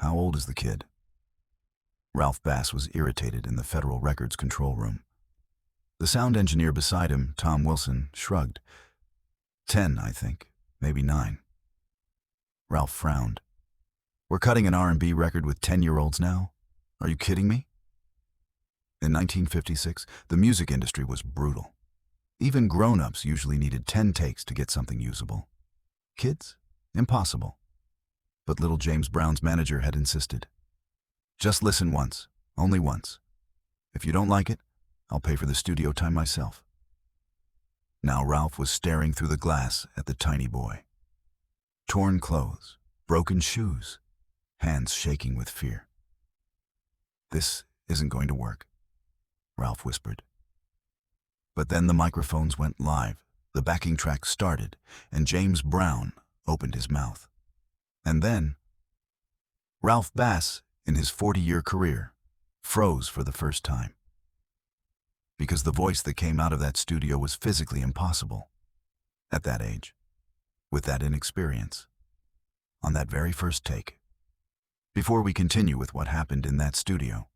How old is the kid? Ralph Bass was irritated in the Federal Records control room. The sound engineer beside him, Tom Wilson, shrugged. 10, I think. Maybe 9. Ralph frowned. We're cutting an R&B record with 10-year-olds now? Are you kidding me? In 1956, the music industry was brutal. Even grown-ups usually needed 10 takes to get something usable. Kids? Impossible. But little James Brown's manager had insisted. Just listen once, only once. If you don't like it, I'll pay for the studio time myself. Now Ralph was staring through the glass at the tiny boy. Torn clothes, broken shoes, hands shaking with fear. This isn't going to work, Ralph whispered. But then the microphones went live, the backing track started, and James Brown opened his mouth. And then, Ralph Bass, in his 40-year career, froze for the first time. Because the voice that came out of that studio was physically impossible. At that age, with that inexperience, on that very first take. Before we continue with what happened in that studio,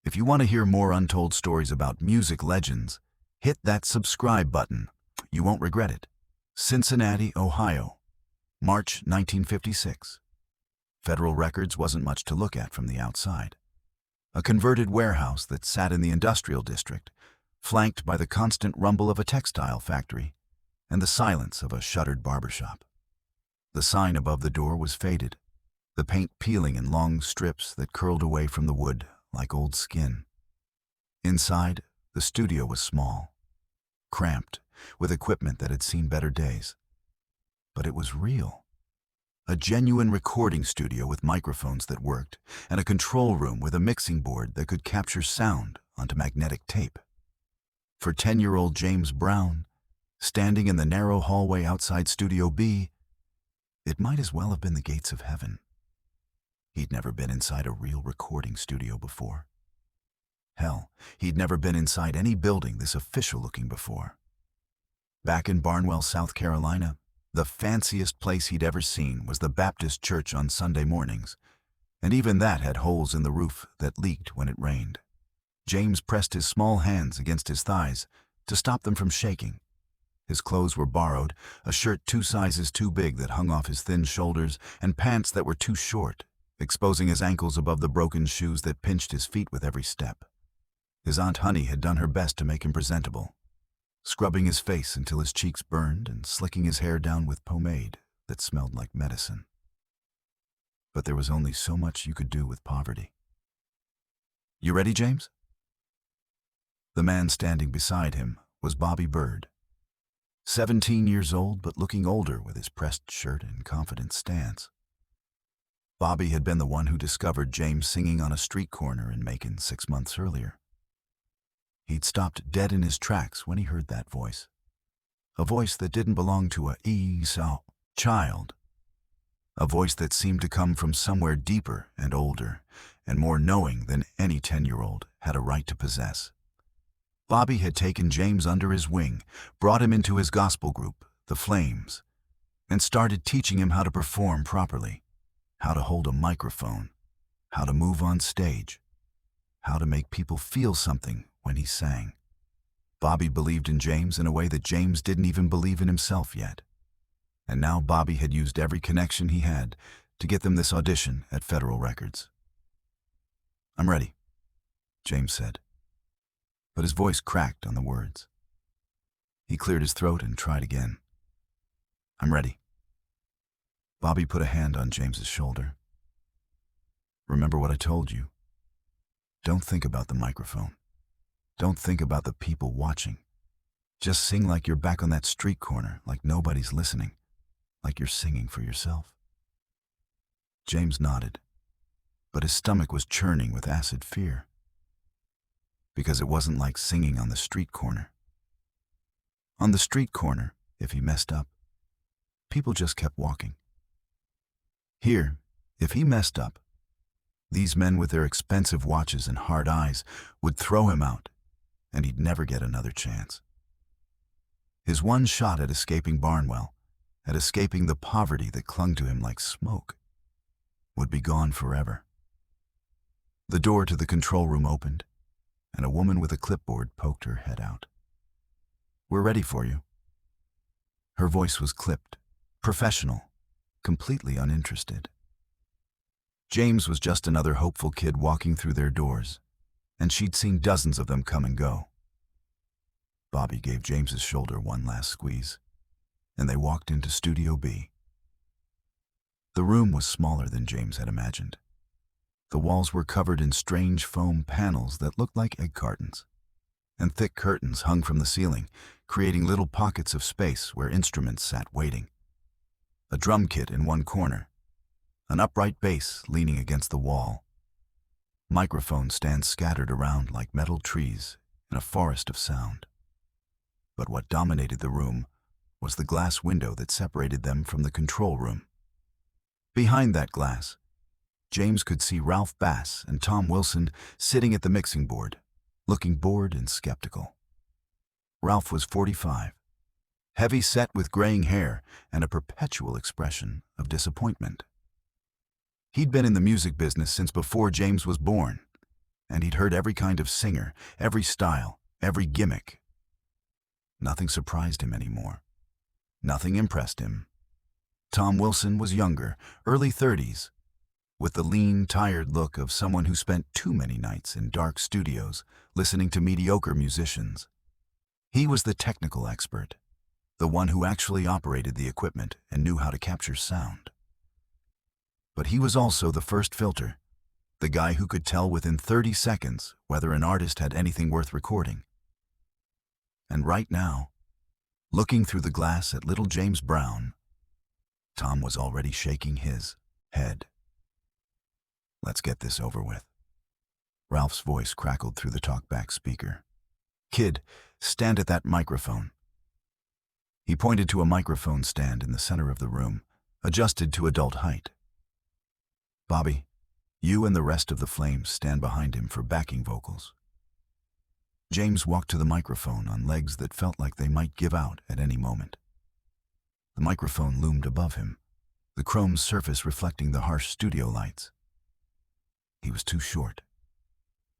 if you want to hear more untold stories about music legends, hit that subscribe button. You won't regret it. Cincinnati, Ohio, March 1956. Federal Records wasn't much to look at from the outside. A converted warehouse that sat in the industrial district, flanked by the constant rumble of a textile factory and the silence of a shuttered barbershop. The sign above the door was faded, the paint peeling in long strips that curled away from the wood like old skin. Inside, the studio was small, cramped, with equipment that had seen better days. But it was real. A genuine recording studio with microphones that worked, and a control room with a mixing board that could capture sound onto magnetic tape. For 10-year-old James Brown, standing in the narrow hallway outside Studio B, it might as well have been the gates of heaven. He'd never been inside a real recording studio before. Hell, he'd never been inside any building this official-looking before. Back in Barnwell, South Carolina, the fanciest place he'd ever seen was the Baptist church on Sunday mornings, and even that had holes in the roof that leaked when it rained. James pressed his small hands against his thighs to stop them from shaking. His clothes were borrowed, a shirt 2 sizes too big that hung off his thin shoulders, and pants that were too short, exposing his ankles above the broken shoes that pinched his feet with every step. His Aunt Honey had done her best to make him presentable, scrubbing his face until his cheeks burned and slicking his hair down with pomade that smelled like medicine. But there was only so much you could do with poverty. You ready, James? The man standing beside him was Bobby Bird, 17 years old but looking older with his pressed shirt and confident stance. Bobby had been the one who discovered James singing on a street corner in Macon 6 months earlier. He'd stopped dead in his tracks when he heard that voice. A voice that didn't belong to a Esau child. A voice that seemed to come from somewhere deeper and older and more knowing than any 10-year-old had a right to possess. Bobby had taken James under his wing, brought him into his gospel group, the Flames, and started teaching him how to perform properly, how to hold a microphone, how to move on stage, how to make people feel something when he sang. Bobby believed in James in a way that James didn't even believe in himself yet. And now Bobby had used every connection he had to get them this audition at Federal Records. I'm ready, James said. But his voice cracked on the words. He cleared his throat and tried again. I'm ready. Bobby put a hand on James's shoulder. Remember what I told you. Don't think about the microphone. Don't think about the people watching. Just sing like you're back on that street corner, like nobody's listening, like you're singing for yourself. James nodded, but his stomach was churning with acid fear. Because it wasn't like singing on the street corner. On the street corner, if he messed up, people just kept walking. Here, if he messed up, these men with their expensive watches and hard eyes would throw him out, and he'd never get another chance. His one shot at escaping Barnwell, at escaping the poverty that clung to him like smoke, would be gone forever. The door to the control room opened, and a woman with a clipboard poked her head out. "We're ready for you." Her voice was clipped, professional, completely uninterested. James was just another hopeful kid walking through their doors, and she'd seen dozens of them come and go. Bobby gave James's shoulder one last squeeze, and they walked into Studio B. The room was smaller than James had imagined. The walls were covered in strange foam panels that looked like egg cartons, and thick curtains hung from the ceiling, creating little pockets of space where instruments sat waiting. A drum kit in one corner, an upright bass leaning against the wall, microphone stands scattered around like metal trees in a forest of sound. But what dominated the room was the glass window that separated them from the control room. Behind that glass, James could see Ralph Bass and Tom Wilson sitting at the mixing board, looking bored and skeptical. Ralph was 45, heavy-set with graying hair and a perpetual expression of disappointment. He'd been in the music business since before James was born, and he'd heard every kind of singer, every style, every gimmick. Nothing surprised him anymore. Nothing impressed him. Tom Wilson was younger, early 30s, with the lean, tired look of someone who spent too many nights in dark studios listening to mediocre musicians. He was the technical expert, the one who actually operated the equipment and knew how to capture sound. But he was also the first filter, the guy who could tell within 30 seconds whether an artist had anything worth recording. And right now, looking through the glass at little James Brown, Tom was already shaking his head. "Let's get this over with." Ralph's voice crackled through the talkback speaker. "Kid, stand at that microphone." He pointed to a microphone stand in the center of the room, adjusted to adult height. "Bobby, you and the rest of the Flames stand behind him for backing vocals." James walked to the microphone on legs that felt like they might give out at any moment. The microphone loomed above him, the chrome surface reflecting the harsh studio lights. He was too short.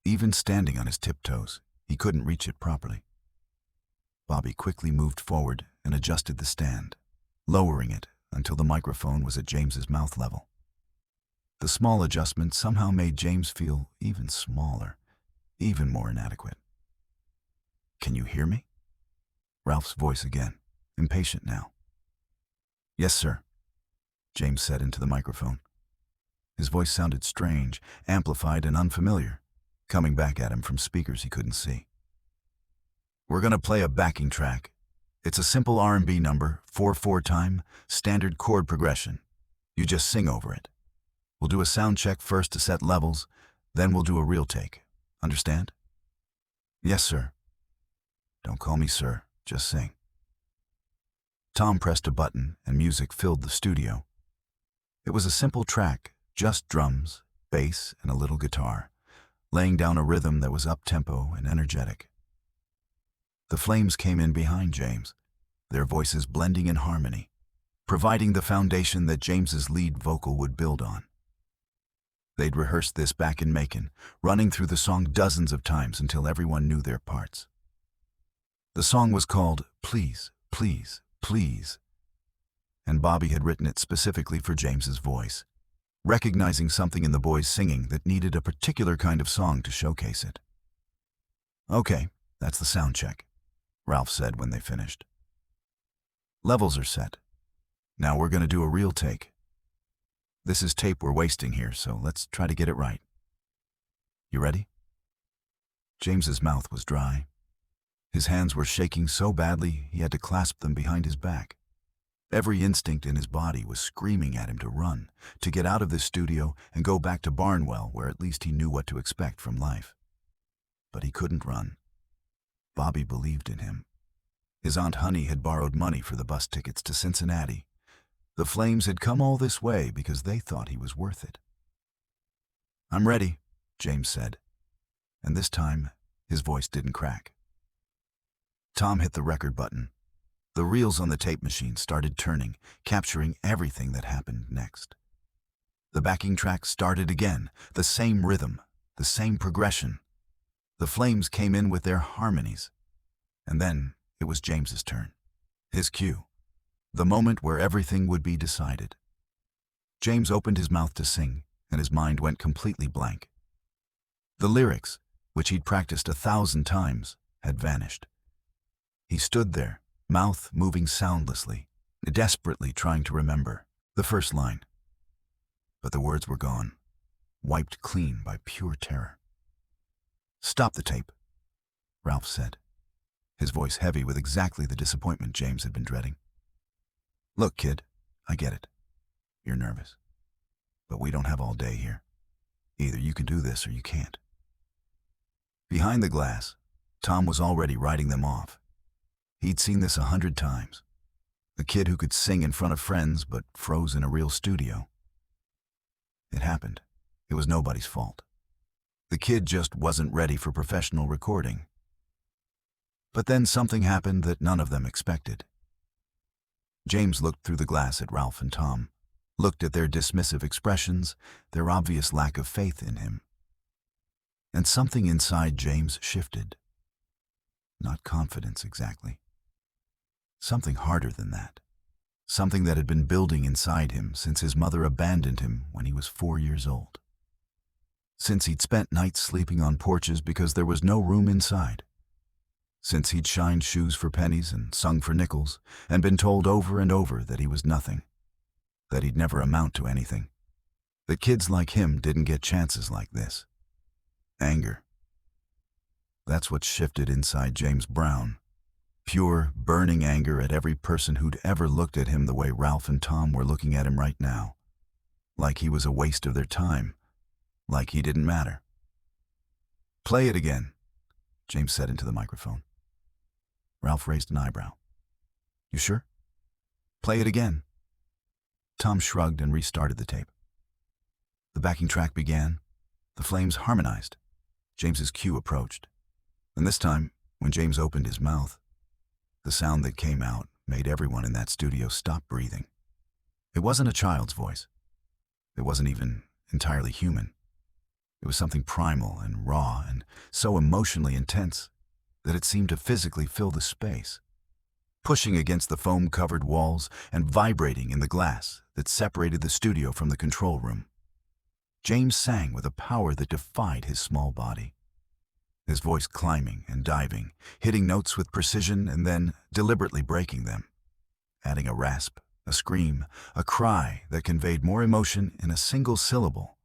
Even standing on his tiptoes, he couldn't reach it properly. Bobby quickly moved forward and adjusted the stand, lowering it until the microphone was at James's mouth level. The small adjustment somehow made James feel even smaller, even more inadequate. "Can you hear me?" Ralph's voice again, impatient now. "Yes, sir," James said into the microphone. His voice sounded strange, amplified and unfamiliar, coming back at him from speakers he couldn't see. "We're going to play a backing track. It's a simple R&B number, 4/4 time, standard chord progression. You just sing over it. We'll do a sound check first to set levels, then we'll do a real take. Understand?" "Yes, sir." "Don't call me sir, just sing." Tom pressed a button and music filled the studio. It was a simple track, just drums, bass, and a little guitar, laying down a rhythm that was up-tempo and energetic. The Flames came in behind James, their voices blending in harmony, providing the foundation that James's lead vocal would build on. They'd rehearsed this back in Macon, running through the song dozens of times until everyone knew their parts. The song was called Please, Please, Please, and Bobby had written it specifically for James's voice, recognizing something in the boys singing that needed a particular kind of song to showcase it. "Okay, that's the sound check," Ralph said when they finished. "Levels are set. Now we're going to do a real take. This is tape we're wasting here, so let's try to get it right. You ready?" James's mouth was dry. His hands were shaking so badly he had to clasp them behind his back. Every instinct in his body was screaming at him to run, to get out of this studio and go back to Barnwell, where at least he knew what to expect from life. But he couldn't run. Bobby believed in him. His Aunt Honey had borrowed money for the bus tickets to Cincinnati. The Flames had come all this way because they thought he was worth it. "I'm ready," James said, and this time his voice didn't crack. Tom hit the record button. The reels on the tape machine started turning, capturing everything that happened next. The backing track started again, the same rhythm, the same progression. The Flames came in with their harmonies. And then it was James's turn. His cue. The moment where everything would be decided. James opened his mouth to sing, and his mind went completely blank. The lyrics, which he'd practiced 1,000 times, had vanished. He stood there, mouth moving soundlessly, desperately trying to remember the first line. But the words were gone, wiped clean by pure terror. "Stop the tape," Ralph said, his voice heavy with exactly the disappointment James had been dreading. "Look, kid, I get it. You're nervous. But we don't have all day here. Either you can do this or you can't." Behind the glass, Tom was already writing them off. He'd seen this 100 times. A kid who could sing in front of friends but froze in a real studio. It happened. It was nobody's fault. The kid just wasn't ready for professional recording. But then something happened that none of them expected. James looked through the glass at Ralph and Tom, looked at their dismissive expressions, their obvious lack of faith in him. And something inside James shifted. Not confidence exactly. Something harder than that. Something that had been building inside him since his mother abandoned him when he was 4 years old. Since he'd spent nights sleeping on porches because there was no room inside. Since he'd shined shoes for pennies and sung for nickels and been told over and over that he was nothing, that he'd never amount to anything, that kids like him didn't get chances like this. Anger. That's what shifted inside James Brown. Pure, burning anger at every person who'd ever looked at him the way Ralph and Tom were looking at him right now. Like he was a waste of their time. Like he didn't matter. "Play it again," James said into the microphone. Ralph raised an eyebrow. "You sure? Play it again." Tom shrugged and restarted the tape. The backing track began. The Flames harmonized. James's cue approached. And this time, when James opened his mouth, the sound that came out made everyone in that studio stop breathing. It wasn't a child's voice. It wasn't even entirely human. It was something primal and raw and so emotionally intense that it seemed to physically fill the space, pushing against the foam-covered walls and vibrating in the glass that separated the studio from the control room. James sang with a power that defied his small body. His voice climbing and diving, hitting notes with precision and then deliberately breaking them, adding a rasp, a scream, a cry that conveyed more emotion in a single syllable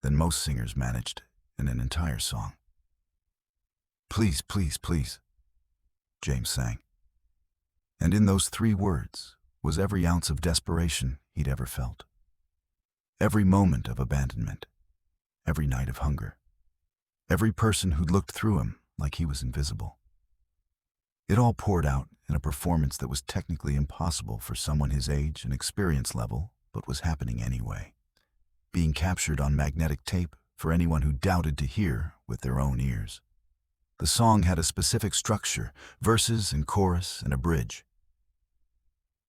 than most singers managed in an entire song. "Please, please, please," James sang. And in those 3 words was every ounce of desperation he'd ever felt. Every moment of abandonment, every night of hunger, every person who'd looked through him like he was invisible. It all poured out in a performance that was technically impossible for someone his age and experience level, but was happening anyway, being captured on magnetic tape for anyone who doubted to hear with their own ears. The song had a specific structure, verses and chorus and a bridge.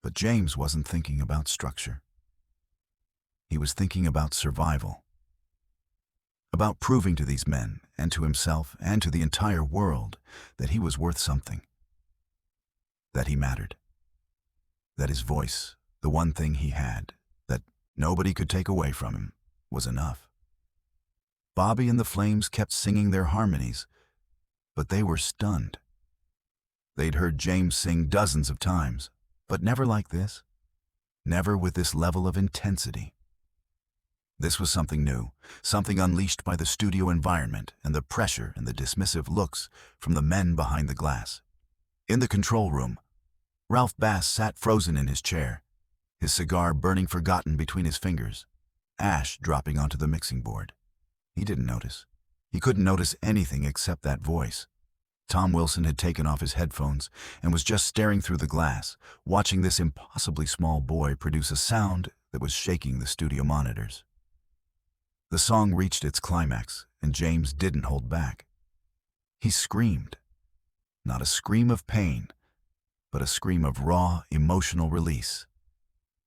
But James wasn't thinking about structure. He was thinking about survival. About proving to these men, and to himself, and to the entire world, that he was worth something. That he mattered. That his voice, the one thing he had, that nobody could take away from him, was enough. Bobby and the Flames kept singing their harmonies, but they were stunned. They'd heard James sing dozens of times, but never like this. Never with this level of intensity. This was something new, something unleashed by the studio environment and the pressure and the dismissive looks from the men behind the glass. In the control room, Ralph Bass sat frozen in his chair, his cigar burning forgotten between his fingers, ash dropping onto the mixing board. He didn't notice. He couldn't notice anything except that voice. Tom Wilson had taken off his headphones and was just staring through the glass, watching this impossibly small boy produce a sound that was shaking the studio monitors. The song reached its climax, and James didn't hold back. He screamed. Not a scream of pain, but a scream of raw, emotional release.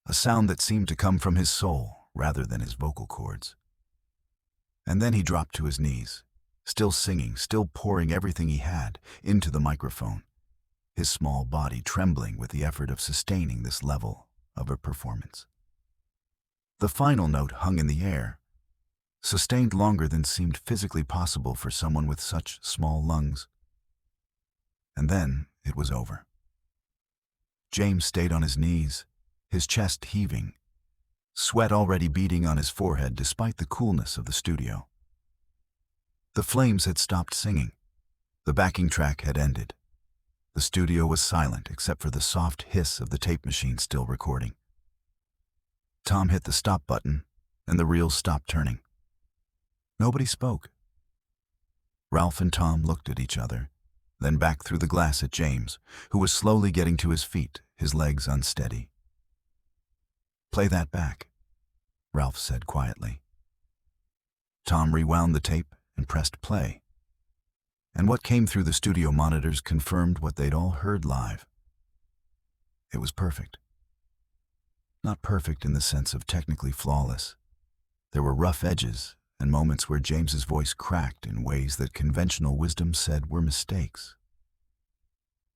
A sound that seemed to come from his soul, rather than his vocal cords. And then he dropped to his knees, still singing, still pouring everything he had into the microphone, his small body trembling with the effort of sustaining this level of a performance. The final note hung in the air, sustained longer than seemed physically possible for someone with such small lungs. And then it was over. James stayed on his knees, his chest heaving, sweat already beading on his forehead despite the coolness of the studio. The flames had stopped singing. The backing track had ended. The studio was silent except for the soft hiss of the tape machine still recording. Tom hit the stop button, and the reel stopped turning. Nobody spoke. Ralph and Tom looked at each other, then back through the glass at James, who was slowly getting to his feet, his legs unsteady. "Play that back," Ralph said quietly. Tom rewound the tape and pressed play. And what came through the studio monitors confirmed what they'd all heard live. It was perfect. Not perfect in the sense of technically flawless. There were rough edges and moments where James's voice cracked in ways that conventional wisdom said were mistakes.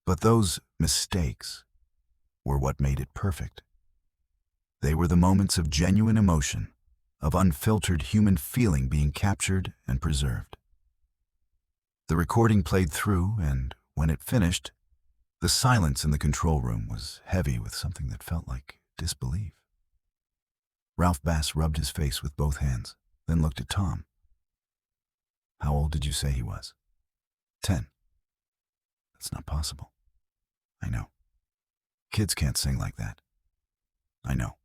But those mistakes were what made it perfect. They were the moments of genuine emotion, of unfiltered human feeling being captured and preserved. The recording played through, and when it finished, the silence in the control room was heavy with something that felt like disbelief. Ralph Bass rubbed his face with both hands, then looked at Tom. "How old did you say he was?" 10. "That's not possible." "I know. Kids can't sing like that." "I know."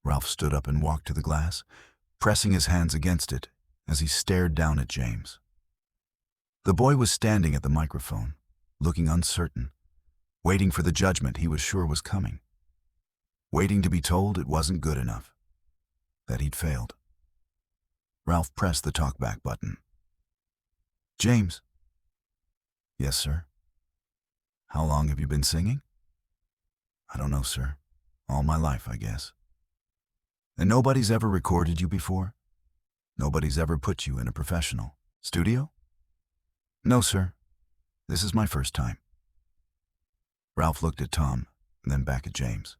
Ralph stood up and walked to the glass, pressing his hands against it as he stared down at James. The boy was standing at the microphone, looking uncertain, waiting for the judgment he was sure was coming, waiting to be told it wasn't good enough, that he'd failed. Ralph pressed the talkback button. "James." "Yes, sir." "How long have you been singing?" "I don't know, sir. All my life, I guess." "And nobody's ever recorded you before? Nobody's ever put you in a professional studio?" "No, sir. This is my first time." Ralph looked at Tom and then back at James.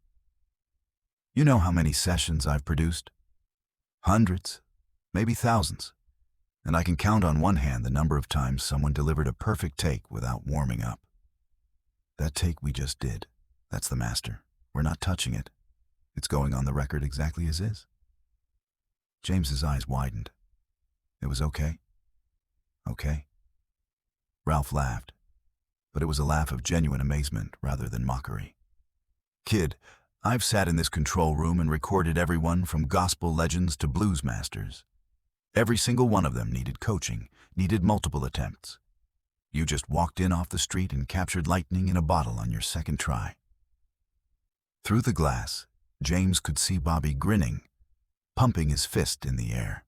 "You know how many sessions I've produced? Hundreds, maybe thousands. And I can count on one hand the number of times someone delivered a perfect take without warming up. That take we just did, that's the master. We're not touching it. It's going on the record exactly as is." James's eyes widened. "It was okay?" "Okay." Ralph laughed, but it was a laugh of genuine amazement rather than mockery. "Kid, I've sat in this control room and recorded everyone from gospel legends to blues masters. Every single one of them needed coaching, needed multiple attempts. You just walked in off the street and captured lightning in a bottle on your second try." Through the glass, James could see Bobby grinning, pumping his fist in the air.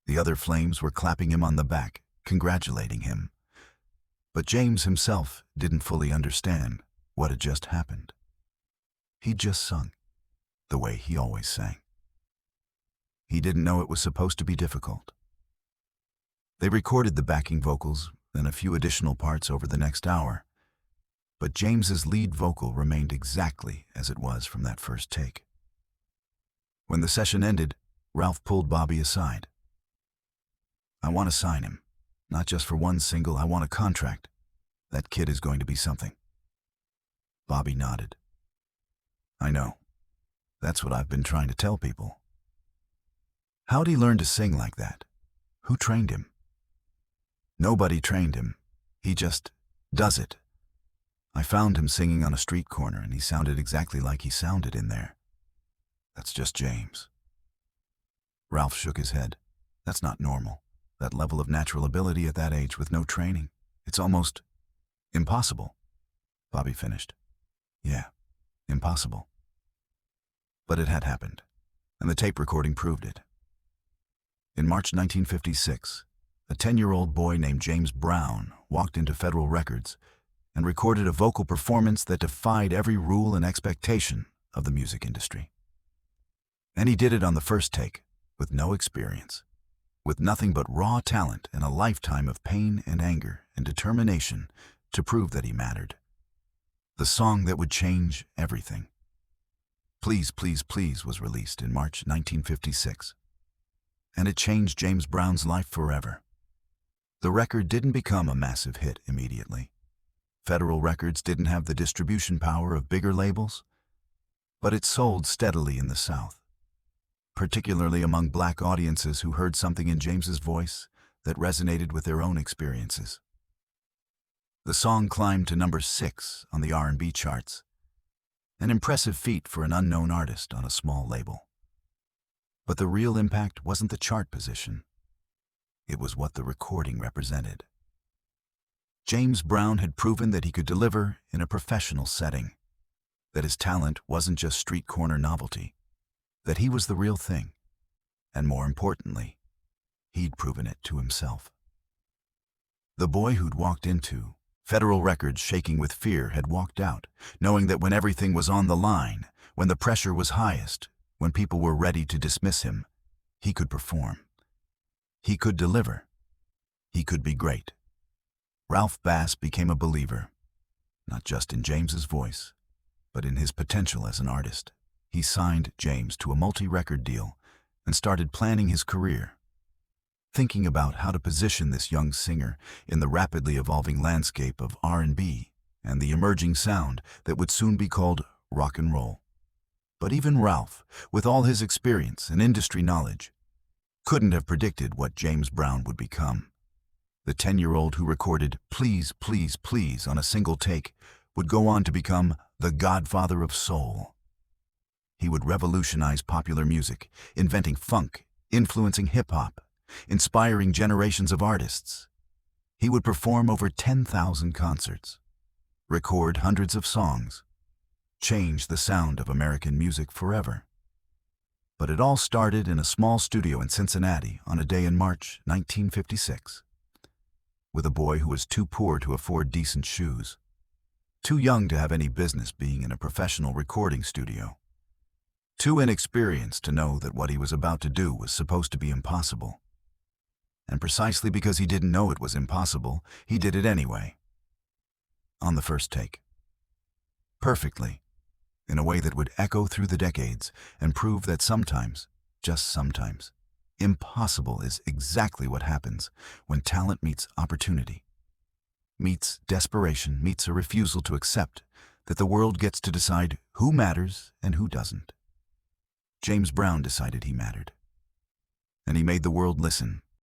The other flames were clapping him on the back, congratulating him. But James himself didn't fully understand what had just happened. He'd just sung, the way he always sang. He didn't know it was supposed to be difficult. They recorded the backing vocals and a few additional parts over the next hour, but James's lead vocal remained exactly as it was from that first take. When the session ended, Ralph pulled Bobby aside. "I want to sign him. Not just for one single, I want a contract. That kid is going to be something." Bobby nodded. "I know. That's what I've been trying to tell people." "How'd he learn to sing like that? Who trained him?" "Nobody trained him. He just does it. I found him singing on a street corner and he sounded exactly like he sounded in there. That's just James." Ralph shook his head. "That's not normal. That level of natural ability at that age with no training. It's almost impossible." Bobby finished. "Yeah, impossible." But it had happened, and the tape recording proved it. In March 1956, a 10-year-old boy named James Brown walked into Federal Records and recorded a vocal performance that defied every rule and expectation of the music industry. And he did it on the first take, with no experience, with nothing but raw talent and a lifetime of pain and anger and determination to prove that he mattered. The song that would change everything. Please, Please, Please was released in March 1956, and it changed James Brown's life forever. The record didn't become a massive hit immediately. Federal Records didn't have the distribution power of bigger labels, but it sold steadily in the South, particularly among black audiences who heard something in James's voice that resonated with their own experiences. The song climbed to number 6 on the R&B charts, an impressive feat for an unknown artist on a small label. But the real impact wasn't the chart position. It was what the recording represented. James Brown had proven that he could deliver in a professional setting, that his talent wasn't just street corner novelty, that he was the real thing, and more importantly, he'd proven it to himself. The boy who'd walked into Federal Records shaking with fear had walked out, knowing that when everything was on the line, when the pressure was highest, when people were ready to dismiss him, he could perform. He could deliver. He could be great. Ralph Bass became a believer, not just in James's voice, but in his potential as an artist. He signed James to a multi-record deal and started planning his career, thinking about how to position this young singer in the rapidly evolving landscape of R&B and the emerging sound that would soon be called rock and roll. But even Ralph, with all his experience and industry knowledge, couldn't have predicted what James Brown would become. The 10-year-old who recorded Please, Please, Please on a single take would go on to become the Godfather of Soul. He would revolutionize popular music, inventing funk, influencing hip-hop, inspiring generations of artists. He would perform over 10,000 concerts, record hundreds of songs, change the sound of American music forever. But it all started in a small studio in Cincinnati on a day in March 1956. With a boy who was too poor to afford decent shoes, too young to have any business being in a professional recording studio, too inexperienced to know that what he was about to do was supposed to be impossible. And precisely because he didn't know it was impossible, he did it anyway. On the first take. Perfectly, in a way that would echo through the decades and prove that sometimes, just sometimes, impossible is exactly what happens when talent meets opportunity, meets desperation, meets a refusal to accept that the world gets to decide who matters and who doesn't. James Brown decided he mattered, and he made the world listen